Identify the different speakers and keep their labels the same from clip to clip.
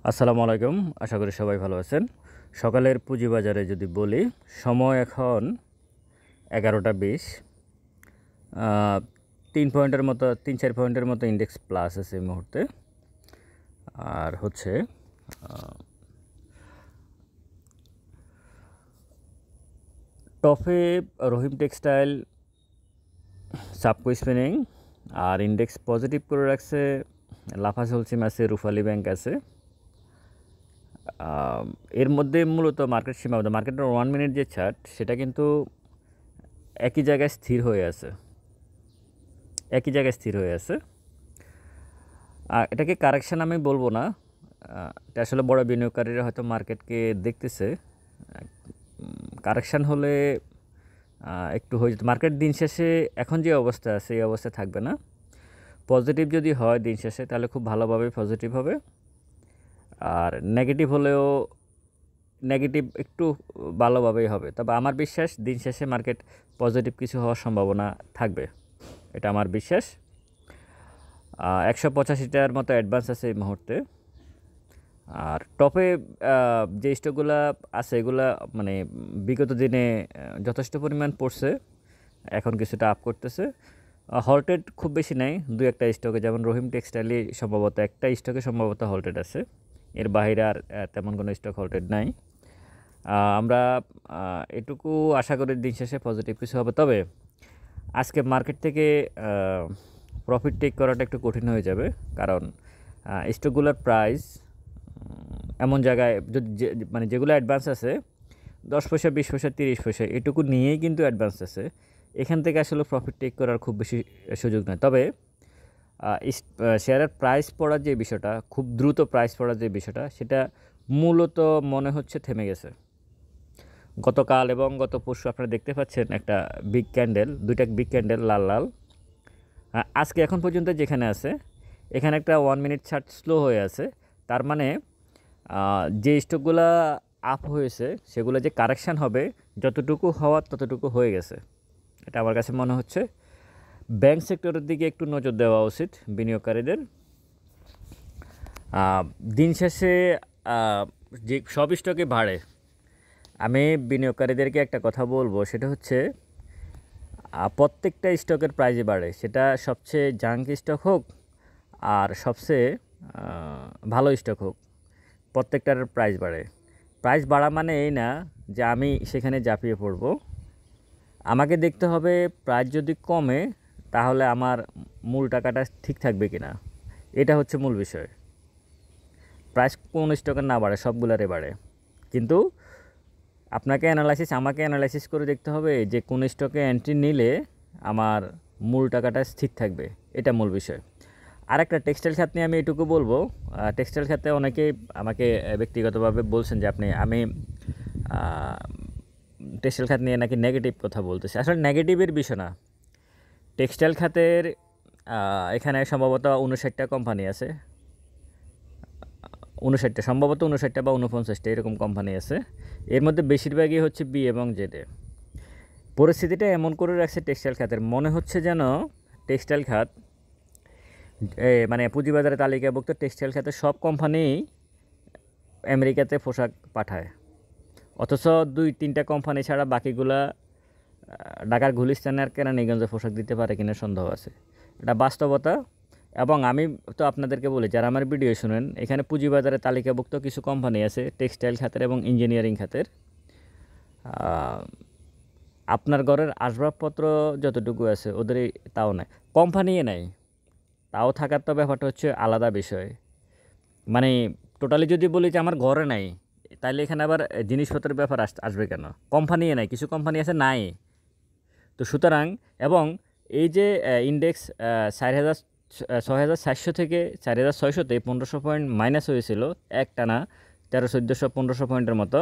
Speaker 1: আসসালামু আলাইকুম। আশা করি সবাই ভালো আছেন। সকালের পুঁজিবাজারে যদি বলি, সময় এখন 11টা 20। 3 পয়েন্টের মতো 3-4 পয়েন্টের মতো ইন্ডেক্স প্লাস আছে এই মুহূর্তে। আর হচ্ছে টপে রহিম টেক্সটাইল, সাবকো স্পিনিং, আর ইন্ডেক্স পজিটিভ করে রাখছে লাফাজ হোলসিম আছে, রূপালী ব্যাংক আছে। এর মধ্যে মূলত মার্কেট সীমাবদ্ধ। মার্কেটের 1 মিনিট যে চার্ট সেটা কিন্তু একই জায়গায় স্থির হয়ে আছে। এটাকে কারেকশান আমি বলবো না। এটা আসলে বড় বিনিয়োগকারীরা হয়তো মার্কেটকে দেখতেছে। কারেকশান হলে একটু হয়ে যেত। মার্কেট দিন শেষে এখন যে অবস্থা আছে এই অবস্থায় থাকবে না। পজিটিভ যদি হয় দিন শেষে তাহলে খুব ভালোভাবে পজিটিভ হবে। আর নেগেটিভ হলেও নেগেটিভ একটু ভালোভাবেই হবে। তবে আমার বিশ্বাস দিন শেষে মার্কেট পজিটিভ কিছু হওয়ার সম্ভাবনা থাকবে, এটা আমার বিশ্বাস। 185টার মতো অ্যাডভান্স আছে এই মুহূর্তে। আর টপে যে স্টকগুলো আছে এগুলা মানে বিগত দিনে যথেষ্ট পরিমাণ পড়ছে, এখন কিছুটা আপ করতেছে। হল্টেড খুব বেশি নাই, 2-1টা স্টকে, যেমন রহিম টেক্সটাইলে সম্ভবত একটা স্টকে সম্ভবত হল্টেড আছে। এর বাইরে আর তেমন কোনো স্টক হল্টেড নাই। আমরা এটুকু আশা করি দিন শেষে পজিটিভ কিছু হবে। তবে আজকে মার্কেট থেকে প্রফিট টেক করাটা একটু কঠিন হয়ে যাবে, কারণ স্টকগুলোর প্রাইস এমন জায়গায় যদি মানে যেগুলো অ্যাডভান্স আছে 10 পয়সা, 20 পয়সা, 30 পয়সা এটুকু নিয়েই কিন্তু অ্যাডভান্স আছে। এখান থেকে আসলে প্রফিট টেক করার খুব বেশি সুযোগ নয়। তবে শেয়ারের প্রাইস পড়ার যে বিষয়টা, খুব দ্রুত প্রাইস পড়ার যে বিষয়টা, সেটা মূলত মনে হচ্ছে থেমে গেছে। গতকাল এবং গত পরশু আপনারা দেখতে পাচ্ছেন একটা বিগ ক্যান্ডেল, 2টা বিগ ক্যান্ডেল লাল লাল। আজকে এখন পর্যন্ত যেখানে আছে এখানে একটা 1 মিনিট চার্ট স্লো হয়ে আছে। তার মানে যে স্টকগুলো আপ হয়েছে সেগুলো যে কারেকশান হবে, যতটুকু হওয়ার ততটুকু হয়ে গেছে, এটা আমার কাছে মনে হচ্ছে। ব্যাংক সেক্টরের দিকে একটু নজর দেওয়া উচিত বিনিয়োগকারীদের। দিন শেষে যে সব স্টকে বাড়ে, আমি বিনিয়োগকারীদেরকে একটা কথা বলবো, সেটা হচ্ছে প্রত্যেকটা স্টকের প্রাইজে বাড়ে, সেটা সবচেয়ে জাঙ্ক স্টক হোক আর সবচেয়ে ভালো স্টক হোক, প্রত্যেকটার প্রাইস বাড়ে। প্রাইস বাড়া মানে এই না যে আমি সেখানে ঝাঁপিয়ে পড়ব। আমাকে দেখতে হবে প্রাইস যদি কমে তাহলে আমার মূল টাকাটা ঠিক থাকবে কি না, এটা হচ্ছে মূল বিষয়। প্রাইস কোন স্টকের না বাড়ে, সবগুলারে বাড়ে, কিন্তু আমাকে অ্যানালাইসিস করে দেখতে হবে যে কোন স্টকে এন্ট্রি নিলে আমার মূল টাকাটা স্থির থাকবে, এটা মূল বিষয়। আর একটা টেক্সটাইল খাত নিয়ে আমি এটুকু বলবো, টেক্সটাইল খাতে অনেকেই আমাকে ব্যক্তিগতভাবে বলছেন যে আমি টেক্সটাইল খাত নিয়ে নাকি নেগেটিভ কথা বলতেছি। আসলে নেগেটিভের বিষয় না। টেক্সটাইল খাতের এখানে সম্ভবত 59টা কোম্পানি আছে, 59টা, সম্ভবত 59টা বা 49টা এরকম কোম্পানি আছে। এর মধ্যে বেশিরভাগই হচ্ছে বি এবং জেডে। পরিস্থিতিটা এমন করে রাখছে টেক্সটাইল খাতের, মনে হচ্ছে যেন টেক্সটাইল খাত মানে পুঁজিবাজারে তালিকাভুক্ত টেক্সটাইল খাতের সব কোম্পানি আমেরিকাতে পোশাক পাঠায়, অথচ 2-3টা কোম্পানি ছাড়া বাকিগুলা ঢাকার গুলিস্তানে আর কেরানীগঞ্জে পোশাক দিতে পারে কিনা সন্দেহ আছে। এটা বাস্তবতা। এবং আমি তো আপনাদেরকে বলি, যারা আমার ভিডিও শুনেন, এখানে পুঁজিবাজারে তালিকাভুক্ত কিছু কোম্পানি আছে টেক্সটাইল খাতের এবং ইঞ্জিনিয়ারিং খাতের। আপনার ঘরের আসবাবপত্র যতটুকু আছে ওদের তাও নাই, কোম্পানিই নাই, তাও থাকার তো ব্যাপারটা হচ্ছে আলাদা বিষয়। মানে টোটালি যদি বলি যে আমার ঘরে নাই, তাইলে এখানে আবার জিনিসপত্রের ব্যাপার আসবে কেন? কোম্পানি নাই, কিছু কোম্পানি আছে নাই। তো সুতরাং, এবং এই যে ইন্ডেক্স 6,400 থেকে 4,600-তে 1500 পয়েন্ট মাইনাস হয়েছিল একটানা, 1300-1400 পয়েন্টের মতো।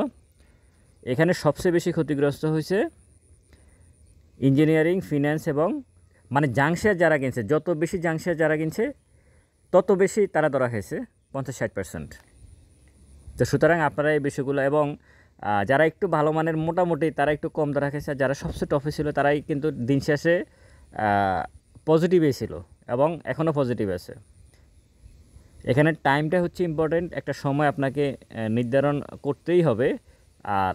Speaker 1: এখানে সবচেয়ে বেশি ক্ষতিগ্রস্ত হয়েছে ইঞ্জিনিয়ারিং, ফিন্যান্স এবং মানে জাঙ্ক শেয়ার যারা কিনছে, যত বেশি জাঙ্ক শেয়ার যারা কিনছে তত বেশি তারা ধরা হয়েছে 50-60%। তো সুতরাং আপনারা এই বিষয়গুলো, এবং যারা একটু ভালো মানের মোটামুটি তারা একটু কম ধরা খেয়েছে, যারা সবচেয়ে টফে ছিল তারাই কিন্তু দিন শেষে পজিটিভই ছিল এবং এখনও পজিটিভ আছে। এখানে টাইমটা হচ্ছে ইম্পর্টেন্ট, একটা সময় আপনাকে নির্ধারণ করতেই হবে। আর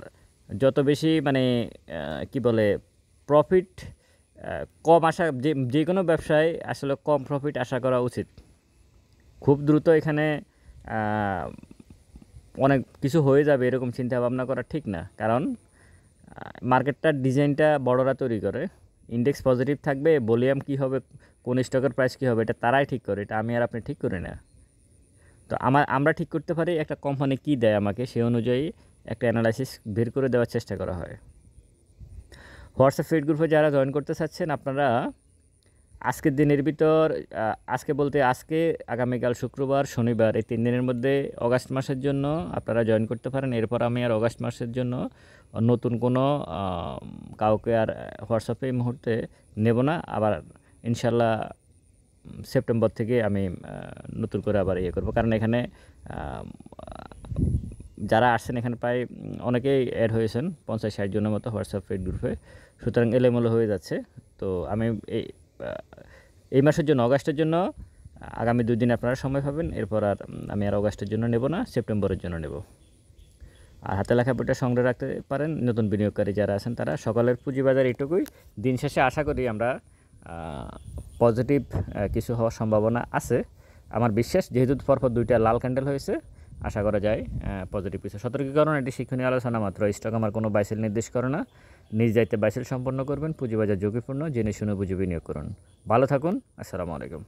Speaker 1: যত বেশি মানে কি বলে প্রফিট কম আশা, যে কোনো ব্যবসায় আসলে কম প্রফিট আশা করা উচিত। খুব দ্রুত এখানে অনেক কিছু হয়ে যাবে এরকম চিন্তা ভাবনা করা ঠিক না, কারণ মার্কেটটার ডিজাইনটা বড়রা তৈরি করে। ইন্ডেক্স পজিটিভ থাকবে, ভলিউম কী হবে, কোন স্টকের প্রাইস কী হবে, এটা তারাই ঠিক করে, এটা আমি আর আপনি ঠিক করি না। তো আমরা ঠিক করতে পারি একটা কোম্পানি কী দেয় আমাকে, সেই অনুযায়ী একটা অ্যানালাইসিস বের করে দেওয়ার চেষ্টা করা হয়। হোয়াটসঅ্যাপ ফিড গ্রুপে যারা জয়েন করতে চাচ্ছেন, আপনারা আজকের দিনের ভিতর, আজকে বলতে আজকে, আগামীকাল শুক্রবার, শনিবার, এই 3 দিনের মধ্যে অগাস্ট মাসের জন্য আপনারা জয়েন করতে পারেন। এরপর আমি আর অগাস্ট মাসের জন্য নতুন কোনো কাউকে আর হোয়াটসঅ্যাপে এই মুহূর্তে নেব না। আবার ইনশাল্লাহ সেপ্টেম্বর থেকে আমি নতুন করে আবার ইয়ে করব, কারণ এখানে যারা আসছেন এখানে প্রায় অনেকেই অ্যাড হয়েছেন, 50-60 জনের মতো হোয়াটসঅ্যাপ ফিড গ্রুপে। সুতরাং এলোমেলো হয়ে যাচ্ছে। তো আমি এই মাসের জন্য, অগাস্টের জন্য আগামী 2 দিন আপনারা সময় পাবেন। এরপর আর আমি আর অগাস্টের জন্য নেব না, সেপ্টেম্বরের জন্য নেব। আর হাতে লেখা বইটা সংগ্রহ রাখতে পারেন। নতুন বিনিয়োগকারী যারা আছেন তারা, সকালের পুঁজিবাজার এটুকুই। দিন শেষে আশা করি আমরা পজিটিভ কিছু হওয়ার সম্ভাবনা আছে। আমার বিশ্বাস, যেহেতু পরপর 2টা লাল ক্যান্ডেল হয়েছে, আশা করা যায় পজিটিভ কিছু। সতর্কীকরণ, এটি শিক্ষণীয় আলোচনা মাত্র। স্টক আমার কোনো বাইসেল নির্দেশ করে না। নিজ দায়িত্বে বাইসেল সম্পন্ন করবেন। পুঁজিবাজার ঝুঁকিপূর্ণ, জেনে শুনে বুঝে বিনিয়োগ করুন। ভালো থাকুন। আসসালামু আলাইকুম।